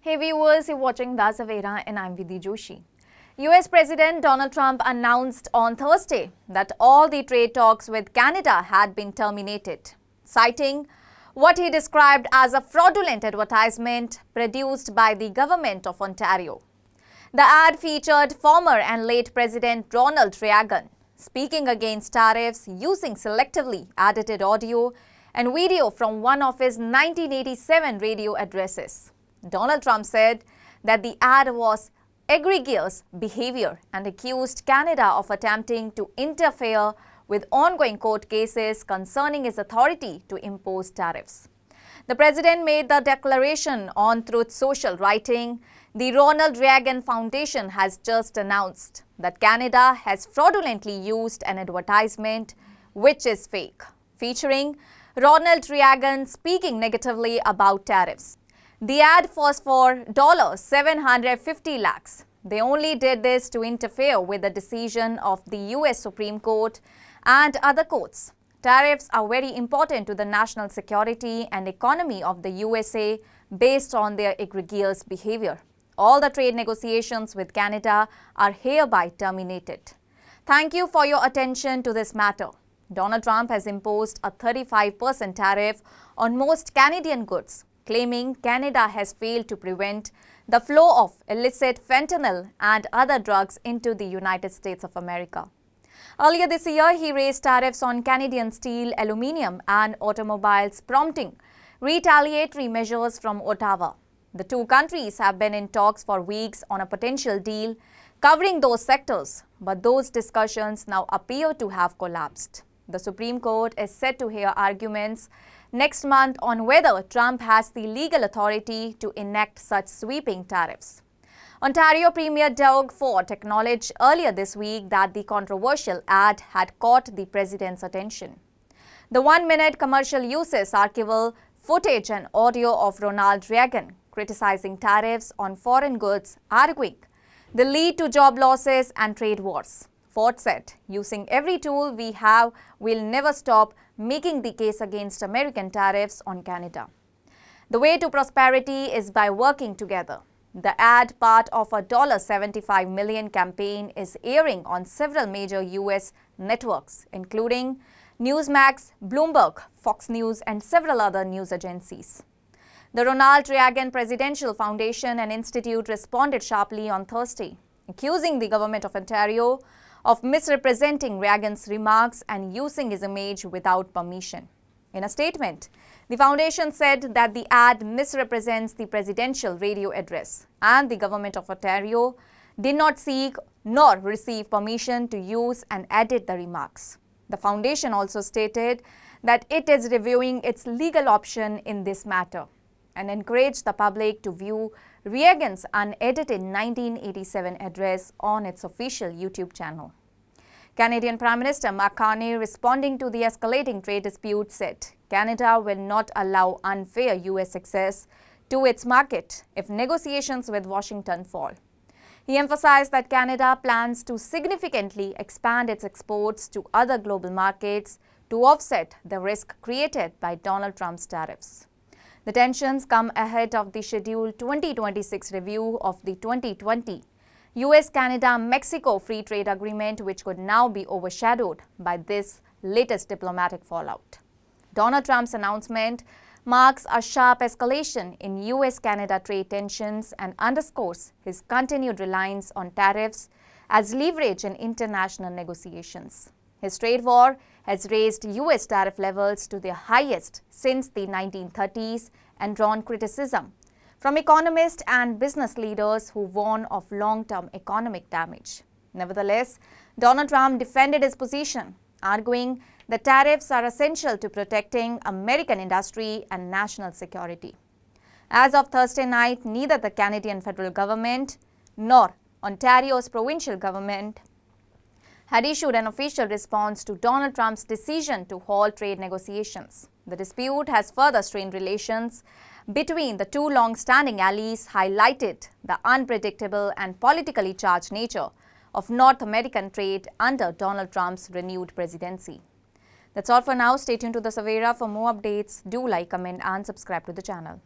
Hey viewers, you're watching the Savera and I'm Vidhi Joshi. US President Donald Trump announced on Thursday that all the trade talks with Canada had been terminated, citing what he described as a fraudulent advertisement produced by the government of Ontario. The ad featured former and late President Ronald Reagan speaking against tariffs using selectively edited audio and video from one of his 1987 radio addresses. Donald Trump said that the ad was egregious behavior and accused Canada of attempting to interfere with ongoing court cases concerning its authority to impose tariffs. The president made the declaration on Truth Social, writing, "The Ronald Reagan Foundation has just announced that Canada has fraudulently used an advertisement which is fake, featuring Ronald Reagan speaking negatively about tariffs. The ad was for $750 lakhs. They only did this to interfere with the decision of the US Supreme Court and other courts. Tariffs are very important to the national security and economy of the USA based on their egregious behavior. All the trade negotiations with Canada are hereby terminated. Thank you for your attention to this matter." Donald Trump has imposed a 35% tariff on most Canadian goods, claiming Canada has failed to prevent the flow of illicit fentanyl and other drugs into the United States of America. Earlier this year, he raised tariffs on Canadian steel, aluminium, and automobiles, prompting retaliatory measures from Ottawa. The two countries have been in talks for weeks on a potential deal covering those sectors, but those discussions now appear to have collapsed. The Supreme Court is set to hear arguments next month on whether Trump has the legal authority to enact such sweeping tariffs. Ontario Premier Doug Ford acknowledged earlier this week that the controversial ad had caught the president's attention. The one-minute commercial uses archival footage and audio of Ronald Reagan criticizing tariffs on foreign goods, arguing they lead to job losses and trade wars. Ford said, "Using every tool we have, we'll never stop making the case against American tariffs on Canada. The way to prosperity is by working together." The ad, part of a $75 million campaign, is airing on several major U.S. networks, including Newsmax, Bloomberg, Fox News, and several other news agencies. The Ronald Reagan Presidential Foundation and Institute responded sharply on Thursday, accusing the government of Ontario of misrepresenting Reagan's remarks and using his image without permission. In a statement, the foundation said that the ad misrepresents the presidential radio address, and the government of Ontario did not seek nor receive permission to use and edit the remarks. The foundation also stated that it is reviewing its legal option in this matter and encouraged the public to view Reagan's unedited 1987 address on its official YouTube channel. Canadian Prime Minister Mark Carney, responding to the escalating trade dispute, said Canada will not allow unfair US access to its market if negotiations with Washington fall. He emphasized that Canada plans to significantly expand its exports to other global markets to offset the risk created by Donald Trump's tariffs. The tensions come ahead of the scheduled 2026 review of the 2020 US-Canada-Mexico Free Trade Agreement, which could now be overshadowed by this latest diplomatic fallout. Donald Trump's announcement marks a sharp escalation in US-Canada trade tensions and underscores his continued reliance on tariffs as leverage in international negotiations. His trade war has raised US tariff levels to their highest since the 1930s and drawn criticism from economists and business leaders who warn of long-term economic damage. Nevertheless, Donald Trump defended his position, arguing that tariffs are essential to protecting American industry and national security. As of Thursday night, neither the Canadian federal government nor Ontario's provincial government had issued an official response to Donald Trump's decision to halt trade negotiations. The dispute has further strained relations between the two long-standing allies, highlighted the unpredictable and politically charged nature of North American trade under Donald Trump's renewed presidency. That's all for now. Stay tuned to the Savera for more updates. Do like, comment, and subscribe to the channel.